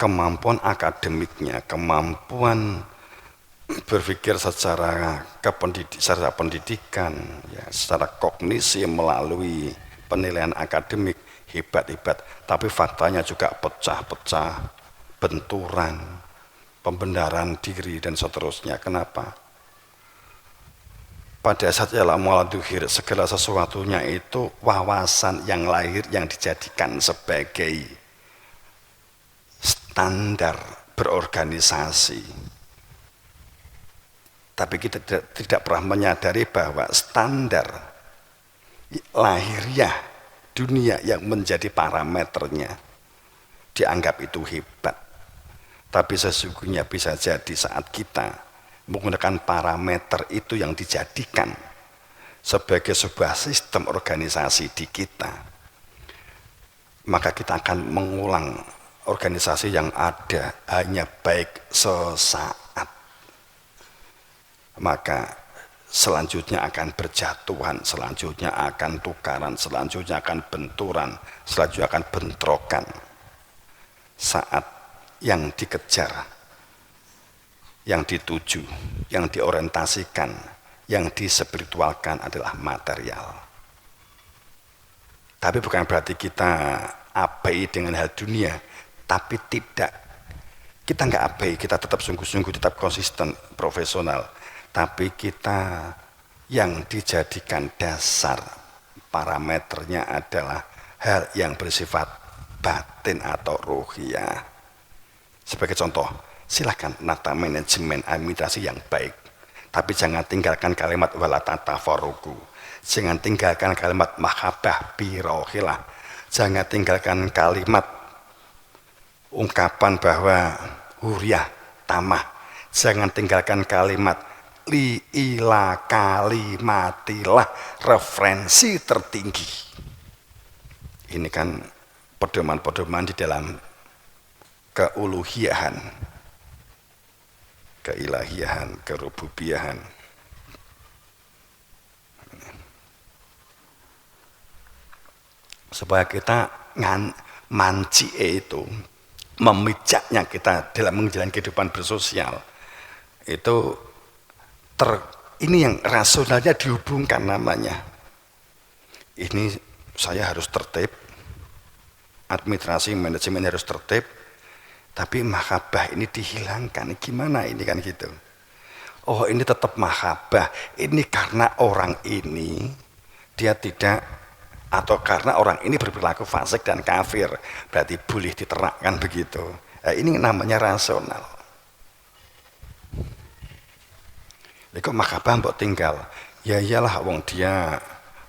kemampuan akademiknya, kemampuan berpikir secara secara pendidikan, ya, secara kognisi melalui penilaian akademik hebat-hebat, tapi faktanya juga pecah-pecah, benturan, pembenaran diri dan seterusnya. Kenapa? Pada saat ialah mu'aladuhir, segala sesuatunya itu wawasan yang lahir yang dijadikan sebagai standar berorganisasi. Tapi kita tidak pernah menyadari bahwa standar lahiriah dunia yang menjadi parameternya dianggap itu hebat. Tapi sesungguhnya bisa jadi saat kita menggunakan parameter itu yang dijadikan sebagai sebuah sistem organisasi di kita, maka kita akan mengulang organisasi yang ada hanya baik sesaat. Maka selanjutnya akan berjatuhan, selanjutnya akan tukaran, selanjutnya akan benturan, selanjutnya akan bentrokan. Saat yang dikejar, yang dituju, yang diorientasikan, yang dispiritualkan adalah material. Tapi bukan berarti kita abai dengan hal dunia, tapi kita nggak abai, kita tetap sungguh-sungguh, tetap konsisten, profesional. Tapi kita yang dijadikan dasar parameternya adalah hal yang bersifat batin atau ruhiyah. Sebagai contoh, silakan nata manajemen administrasi yang baik, tapi jangan tinggalkan kalimat wala tatafaruqu, jangan tinggalkan kalimat mahabbah birohilah, jangan tinggalkan kalimat ungkapan bahwa huriyah tamah, jangan tinggalkan kalimat li ila kalimatilah, referensi tertinggi. Ini kan pedoman-pedoman di dalam keuluhiyahan, keilahiyahan, kerububiyahan. Supaya kita manci itu, memijaknya kita dalam menjalani kehidupan bersosial, itu ini yang rasionalnya dihubungkan namanya. Ini saya harus tertib, administrasi manajemen harus tertib, tapi mahabbah ini dihilangkan. Gimana ini kan gitu? Oh, ini tetap mahabbah. Ini karena orang ini dia tidak, atau karena orang ini berperilaku fasik dan kafir, berarti boleh diterapkan begitu. Ini namanya rasional. Kok mahabbah mbok tinggal? Ya iyalah, wong dia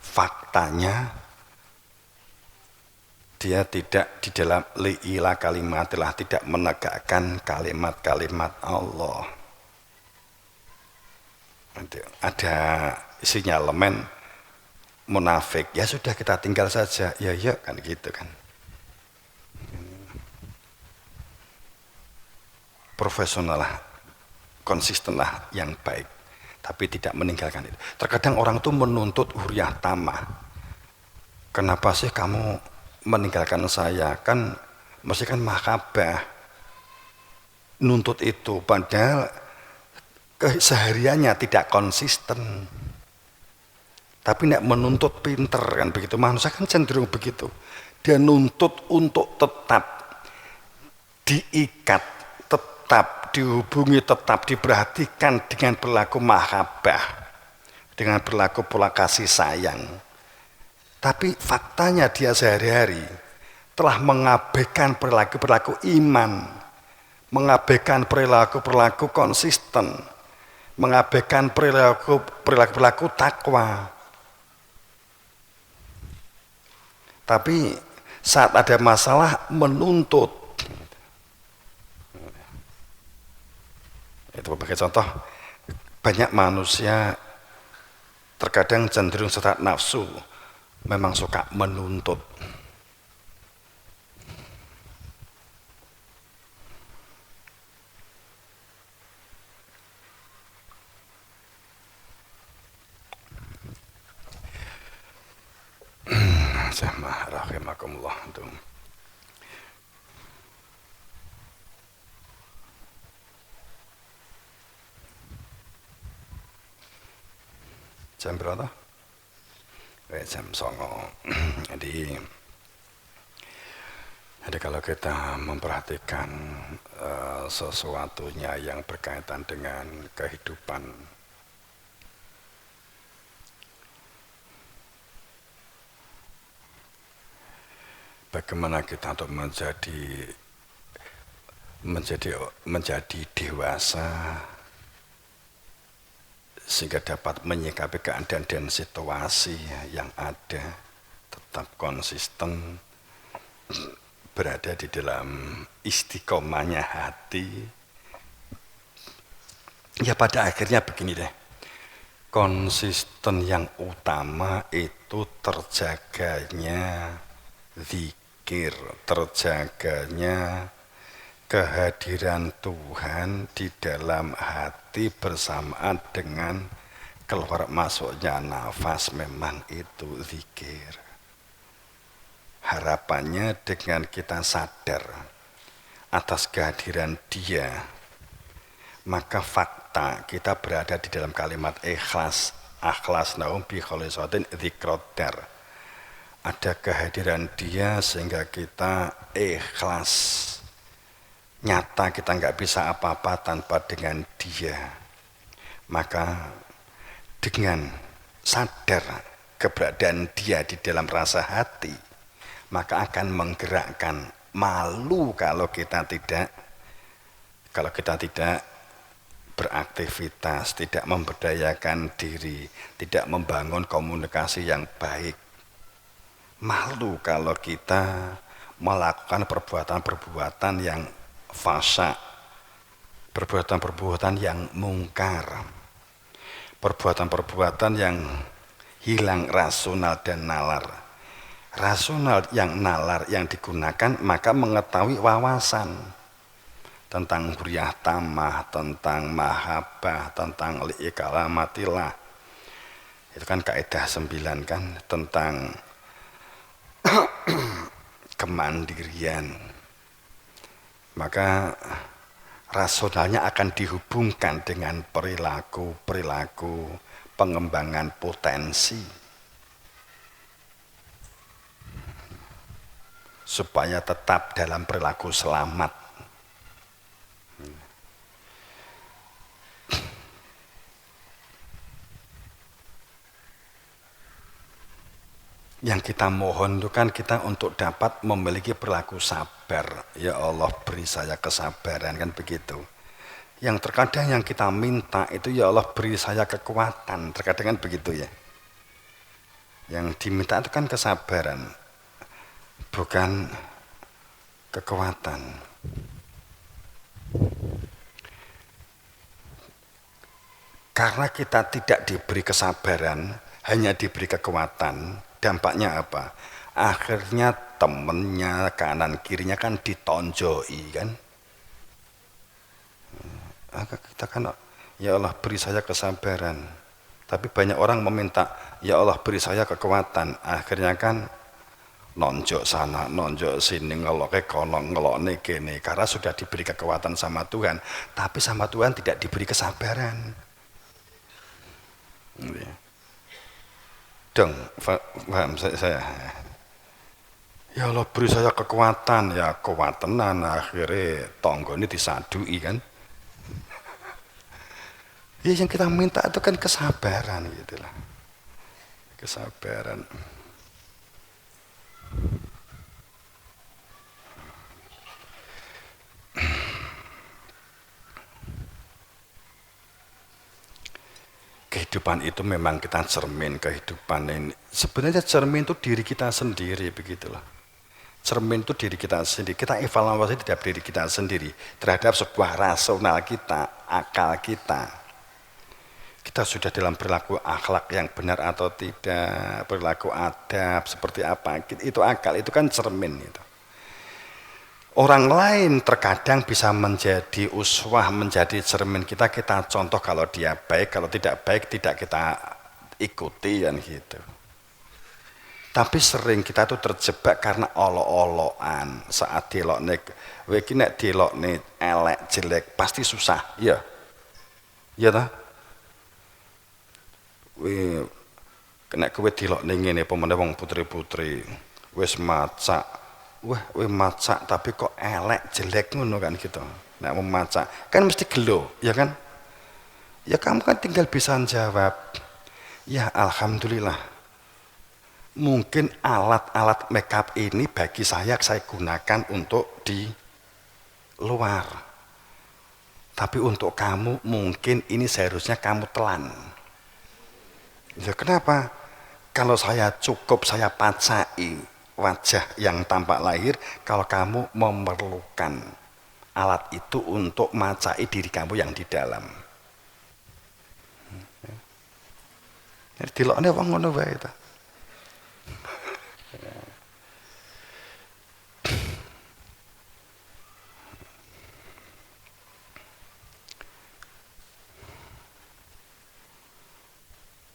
faktanya dia tidak di dalam li'ila kalimatilah, tidak menegakkan kalimat-kalimat Allah. Ada isinya elemen munafik, ya sudah kita tinggal saja, ya ya kan gitu kan. Profesional lah, konsisten lah yang baik, tapi tidak meninggalkan itu. Terkadang orang itu menuntut huriyah tamah. Kenapa sih kamu meninggalkan saya? Kan mesti kan mahabbah. Nuntut itu, padahal kesehariannya tidak konsisten. Tapi tidak menuntut pinter kan begitu. Manusia kan cenderung begitu. Dia nuntut untuk tetap diikat, tetap dihubungi, tetap diperhatikan dengan perilaku mahabbah, dengan perilaku pola kasih sayang. Tapi faktanya dia sehari-hari telah mengabaikan perilaku-perilaku iman, mengabaikan perilaku-perilaku konsisten, mengabaikan perilaku-perilaku takwa. Tapi saat ada masalah menuntut. Itu sebagai contoh, banyak manusia terkadang cenderung serat nafsu, memang suka menuntut. Rahimahkumullah. Jam berapa? Jam 09.00. Jadi kalau kita memperhatikan sesuatunya yang berkaitan dengan kehidupan, bagaimana kita untuk menjadi dewasa sehingga dapat menyikapi keadaan dan situasi yang ada, tetap konsisten, berada di dalam istiqomahnya hati. Ya pada akhirnya begini deh, konsisten yang utama itu terjaganya zikir, terjaganya kehadiran Tuhan di dalam hati bersamaan dengan keluar masuknya nafas, memang itu zikir. Harapannya dengan kita sadar atas kehadiran Dia, maka fakta kita berada di dalam kalimat ikhlas, akhlas naum bi kholisatin dzikrodar. Ada kehadiran Dia sehingga kita ikhlas. Nyata kita nggak bisa apa-apa tanpa dengan Dia. Maka dengan sadar keberadaan Dia di dalam rasa hati, maka akan menggerakkan malu kalau kita tidak beraktivitas, tidak memberdayakan diri, tidak membangun komunikasi yang baik. Malu kalau kita melakukan perbuatan-perbuatan yang fasya, perbuatan-perbuatan yang mungkar, perbuatan-perbuatan yang hilang rasional dan nalar. Rasional yang nalar yang digunakan maka mengetahui wawasan tentang huriyah tamah, tentang mahabbah, tentang li'ikalamatillah. Itu kan kaidah 9 kan, tentang kemandirian. Maka rasionalnya akan dihubungkan dengan perilaku pengembangan potensi supaya tetap dalam perilaku selamat. Yang kita mohon itu kan kita untuk dapat memiliki perilaku sabar. Ya Allah beri saya kesabaran, kan begitu. Yang terkadang yang kita minta itu ya Allah beri saya kekuatan, terkadang kan begitu ya. Yang diminta itu kan kesabaran, bukan kekuatan. Karena kita tidak diberi kesabaran, hanya diberi kekuatan, dampaknya apa? Akhirnya temennya, kanan kirinya kan ditonjoi kan. Kita kan, ya Allah beri saya kesabaran. Tapi banyak orang meminta, ya Allah beri saya kekuatan. Akhirnya kan nonjok sana, nonjok sini, ngeloknya kono, ngeloknya kene. Karena sudah diberi kekuatan sama Tuhan. Tapi sama Tuhan tidak diberi kesabaran. Dong, paham saya. Ya Allah beri saya kekuatan, ya kekuatanan akhirnya tonggo ini disadui kan. Ya yang kita minta itu kan kesabaran gitu lah. Kesabaran. Kehidupan itu memang kita cermin kehidupan ini. Sebenarnya cermin itu diri kita sendiri, begitulah. Cermin itu diri kita sendiri. Kita evaluasi terhadap diri kita sendiri, terhadap sebuah rasional kita, akal kita. Kita sudah dalam perilaku akhlak yang benar atau tidak, perilaku adab seperti apa. Itu akal, itu kan cermin itu. Orang lain terkadang bisa menjadi uswah, menjadi cermin kita contoh kalau dia baik, kalau tidak baik tidak kita ikuti kan gitu. Tapi sering kita tuh terjebak karena olok-olokan saat dilokne, iki nek dilokne elek jelek pasti susah, ya. Ya toh? Wih, kena kowe delok ning ngene pemene wong putri-putri wis macak. Wah, wis macak tapi kok elek jelek ngono kan gitu. Nek mau macak kan mesti gelo, ya kan? Ya kamu kan tinggal bisa jawab, ya alhamdulillah. Mungkin alat-alat makeup ini bagi saya gunakan untuk di luar. Tapi untuk kamu mungkin ini seharusnya kamu telan. Ya kenapa? Kalau saya cukup saya pacai wajah yang tampak lahir, kalau kamu memerlukan alat itu untuk macai diri kamu yang di dalam. Jadi dilokne wong ngono wae ta.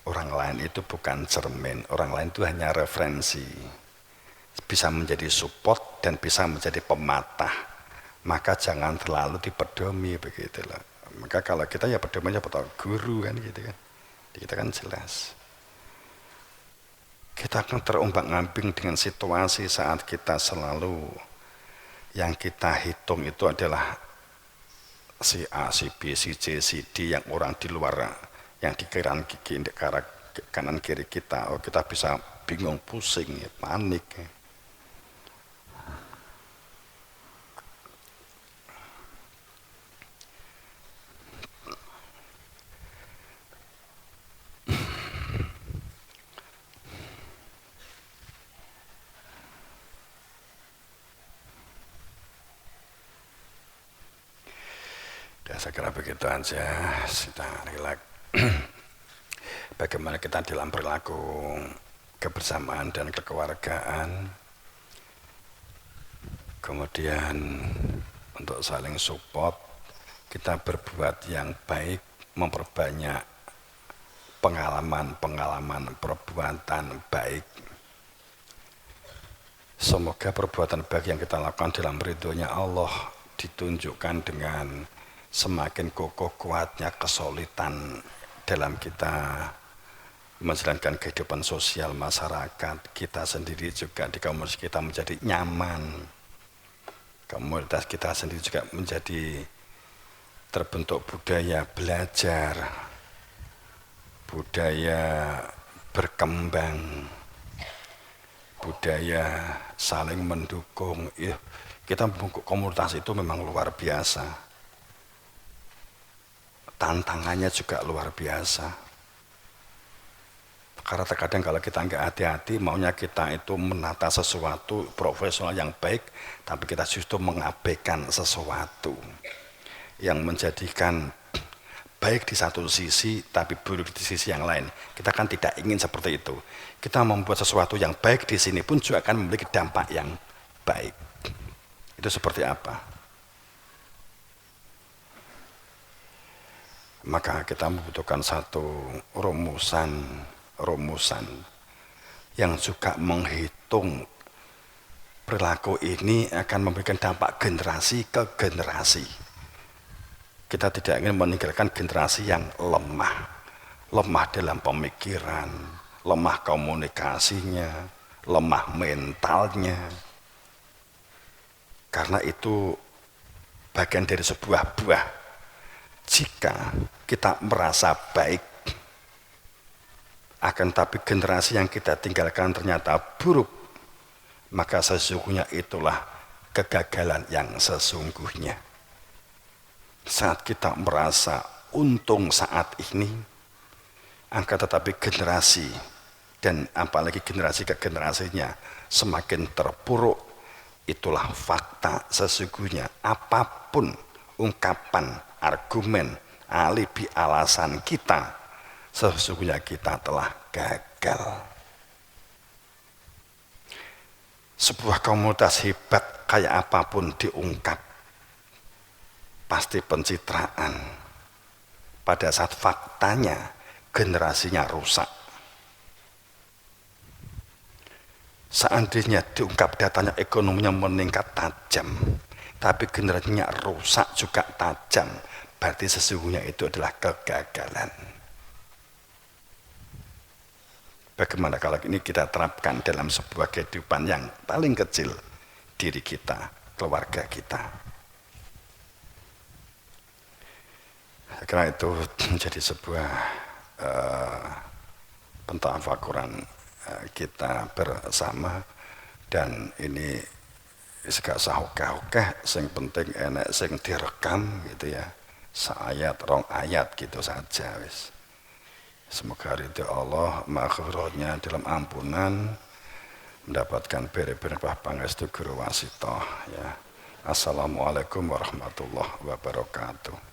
Orang lain itu bukan cermin, orang lain itu hanya referensi. Bisa menjadi support dan bisa menjadi pematah. Maka jangan terlalu dipedomi begitulah. Maka kalau kita ya pedominya pada guru kan gitu kan. Kita kan jelas. Kita akan terombang-ambing dengan situasi saat kita selalu yang kita hitung itu adalah si A, si B, si C, si D yang orang di luar yang di kanan kiri kita. Oh, kita bisa bingung, pusing, ya, panik. Ya. Ya, saya kira begitu aja, kita relax. Bagaimana kita dalam perilaku kebersamaan dan kekeluargaan, kemudian untuk saling support, kita berbuat yang baik, memperbanyak pengalaman-pengalaman perbuatan baik. Semoga perbuatan baik yang kita lakukan dalam ridhonya Allah ditunjukkan dengan semakin kokoh kuatnya kesulitan dalam kita menjalankan kehidupan sosial masyarakat. Kita sendiri juga di komunitas kita menjadi nyaman. Komunitas kita sendiri juga menjadi terbentuk budaya belajar, budaya berkembang, budaya saling mendukung. Kita membentuk komunitas itu memang luar biasa. Tantangannya juga luar biasa. Karena terkadang kalau kita nggak hati-hati, maunya kita itu menata sesuatu profesional yang baik, tapi kita justru mengabaikan sesuatu yang menjadikan baik di satu sisi, tapi buruk di sisi yang lain. Kita kan tidak ingin seperti itu. Kita membuat sesuatu yang baik di sini pun juga akan memiliki dampak yang baik. Itu seperti apa? Maka kita membutuhkan satu rumusan yang juga menghitung perilaku ini akan memberikan dampak generasi ke generasi. Kita tidak ingin meninggalkan generasi yang lemah dalam pemikiran, lemah komunikasinya, lemah mentalnya. Karena itu bagian dari sebuah buah. Jika kita merasa baik, akan tapi generasi yang kita tinggalkan ternyata buruk, maka sesungguhnya itulah kegagalan yang sesungguhnya. Saat kita merasa untung saat ini, akan tetapi generasi dan apalagi generasi ke generasinya semakin terpuruk, itulah fakta sesungguhnya. Apapun ungkapan, argumen, alibi, alasan kita, sesungguhnya kita telah gagal. Sebuah komunitas hebat kayak apapun diungkap, pasti pencitraan. Pada saat faktanya generasinya rusak. Seandainya diungkap datanya ekonominya meningkat tajam, tapi generasinya rusak juga tajam, berarti sesungguhnya itu adalah kegagalan. Bagaimana kalau ini kita terapkan dalam sebuah kehidupan yang paling kecil, diri kita, keluarga kita. Karena itu menjadi sebuah pentafakuran kita bersama, dan ini gak usah ogah-ogah, sing penting enek sing direkam gitu ya, seayat rong ayat gitu saja wis. Semoga ridho Allah, maghfirahnya dalam ampunan, mendapatkan beri-beri pangestu guru wasitoh ya. Assalamualaikum warahmatullahi wabarakatuh.